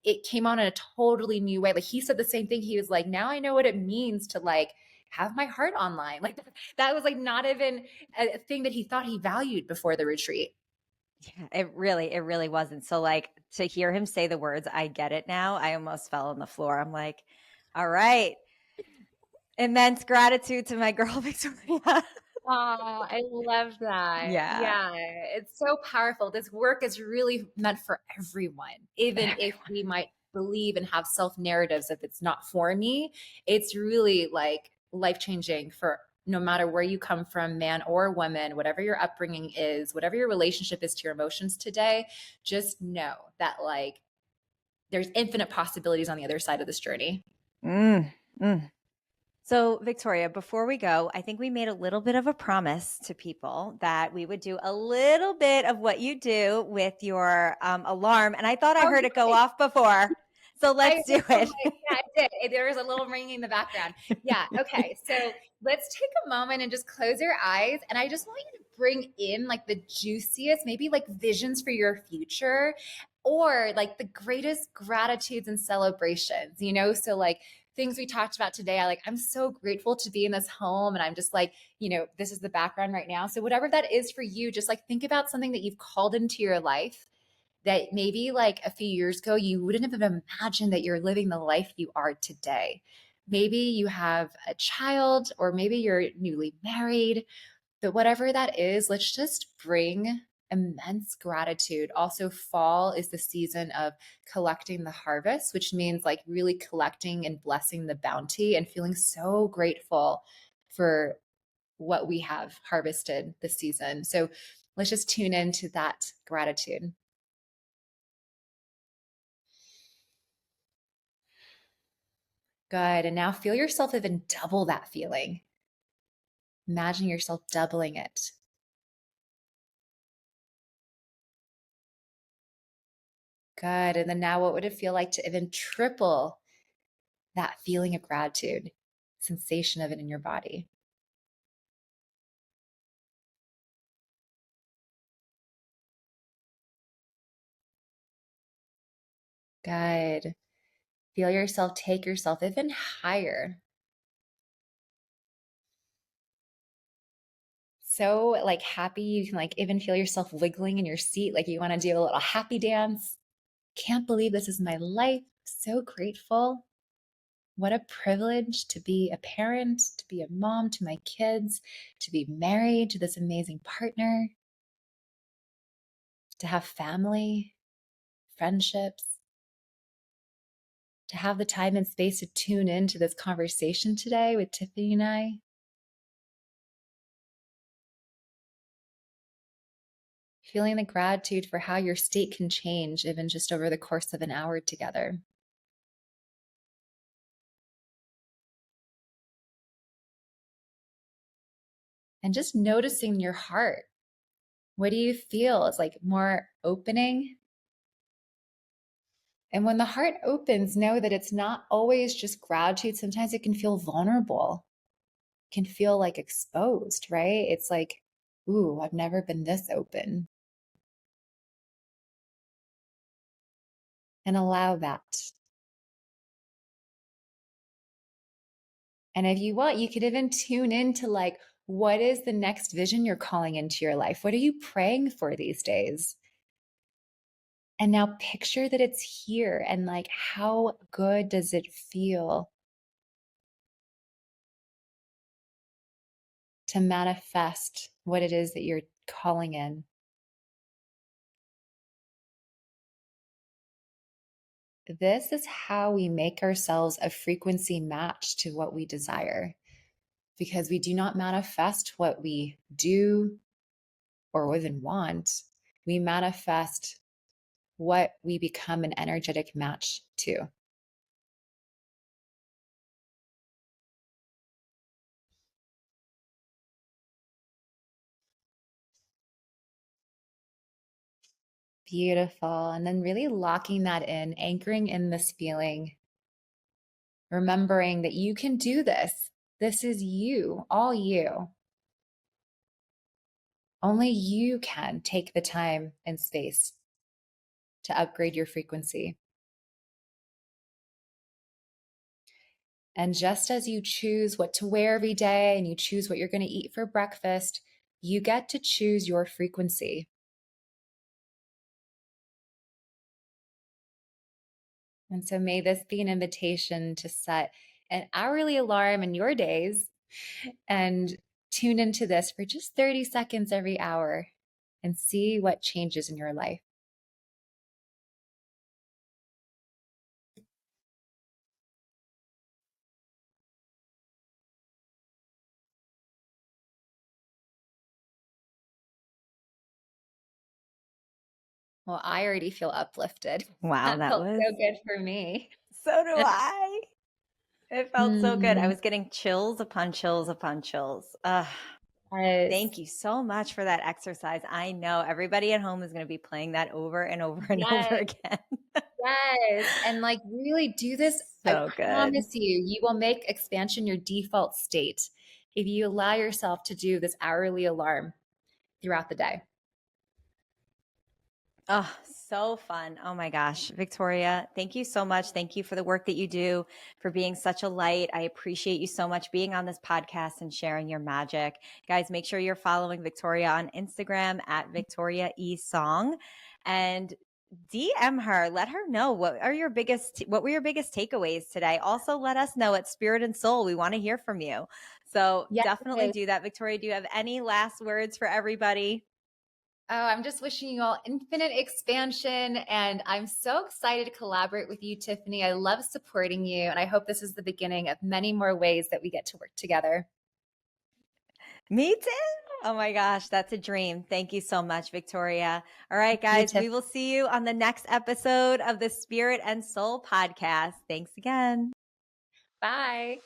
Speaker 2: it came on in a totally new way. Like, he said the same thing. He was like, now I know what it means to like have my heart online. Like, that was like not even a thing that he thought he valued before the retreat.
Speaker 1: Yeah, it really wasn't. So like to hear him say the words, I get it now, I almost fell on the floor. I'm like, all right. Immense gratitude to my girl Victoria.
Speaker 2: Oh, I love that.
Speaker 1: Yeah.
Speaker 2: Yeah, it's so powerful. This work is really meant for everyone, even if we might believe and have self narratives if it's not for me. It's really like life changing for no matter where you come from, man or woman, whatever your upbringing is, whatever your relationship is to your emotions today. Just know that like there's infinite possibilities on the other side of this journey.
Speaker 1: Mm, mm. So, Victoria, before we go, I think we made a little bit of a promise to people that we would do a little bit of what you do with your alarm. And I thought I
Speaker 2: Oh,
Speaker 1: heard it go
Speaker 2: nice.
Speaker 1: off before. So
Speaker 2: I
Speaker 1: let's do
Speaker 2: heard
Speaker 1: it.
Speaker 2: yeah, I did. There was a little ringing in the background. Yeah. Okay. So let's take a moment and just close your eyes. And I just want you to bring in like the juiciest, maybe like visions for your future or like the greatest gratitudes and celebrations, So like things we talked about today, I'm so grateful to be in this home. And I'm just like, this is the background right now. So whatever that is for you, just like think about something that you've called into your life that maybe like a few years ago, you wouldn't have imagined that you're living the life you are today. Maybe you have a child, or maybe you're newly married, but whatever that is, let's just bring immense gratitude. Also, fall is the season of collecting the harvest, which means like really collecting and blessing the bounty and feeling so grateful for what we have harvested this season. So let's just tune into that gratitude. Good. And now feel yourself even double that feeling. Imagine yourself doubling it. Good. And then now, what would it feel like to even triple that feeling of gratitude, sensation of it in your body? Good. Feel yourself take yourself even higher. So like happy, you can like even feel yourself wiggling in your seat, like you want to do a little happy dance. Can't believe this is my life. So grateful. What a privilege to be a parent, to be a mom to my kids, to be married to this amazing partner, to have family, friendships, to have the time and space to tune into this conversation today with Tiffany and I. Feeling the gratitude for how your state can change even just over the course of an hour together. And just noticing your heart. What do you feel? It's like more opening. And when the heart opens, know that it's not always just gratitude. Sometimes it can feel vulnerable, can feel like exposed, right? It's like, ooh, I've never been this open. And allow that. And if you want, you could even tune into like, what is the next vision you're calling into your life? What are you praying for these days? And now picture that it's here and like, how good does it feel to manifest what it is that you're calling in? this is how we make ourselves a frequency match to what we desire, because we do not manifest what we do or even want. We manifest what we become an energetic match to. Beautiful. And then really locking that in, anchoring in this feeling, remembering that you can do this. This is you, all you. Only you can take the time and space to upgrade your frequency. And just as you choose what to wear every day and you choose what you're going to eat for breakfast, you get to choose your frequency. And so may this be an invitation to set an hourly alarm in your days and tune into this for just 30 seconds every hour and see what changes in your life. Well, I already feel uplifted.
Speaker 1: Wow,
Speaker 2: That
Speaker 1: that
Speaker 2: felt
Speaker 1: was
Speaker 2: so good for me.
Speaker 1: so do I. It felt so good. I
Speaker 2: Mm,
Speaker 1: was getting chills upon chills upon chills.
Speaker 2: yes.
Speaker 1: Thank you so much for that exercise. I know everybody at home is going to be playing that over and over and over
Speaker 2: Yes.
Speaker 1: again.
Speaker 2: Yes. And like really do this. I
Speaker 1: So good.
Speaker 2: promise you, you will make expansion your default state if you allow yourself to do this hourly alarm throughout the day.
Speaker 1: Oh, so fun. Oh my gosh. Victoria, thank you so much. Thank you for the work that you do, for being such a light. I appreciate you so much being on this podcast and sharing your magic. Guys, make sure you're following Victoria on Instagram at Victoria E Song and DM her. Let her know what were your biggest takeaways today. Also, let us know at Spirit and Soul. We want to hear from you. So
Speaker 2: Yes.
Speaker 1: definitely do that. Victoria, do you have any last words for everybody?
Speaker 2: Oh, I'm just wishing you all infinite expansion. And I'm so excited to collaborate with you, Tiffany. I love supporting you. And I hope this is the beginning of many more ways that we get to work together.
Speaker 1: Me too. Oh my gosh, that's a dream. Thank you so much, Victoria. All right,
Speaker 2: You,
Speaker 1: guys,
Speaker 2: Tiff.
Speaker 1: we will see you on the next episode of the Spirit and Soul podcast. Thanks again.
Speaker 2: Bye.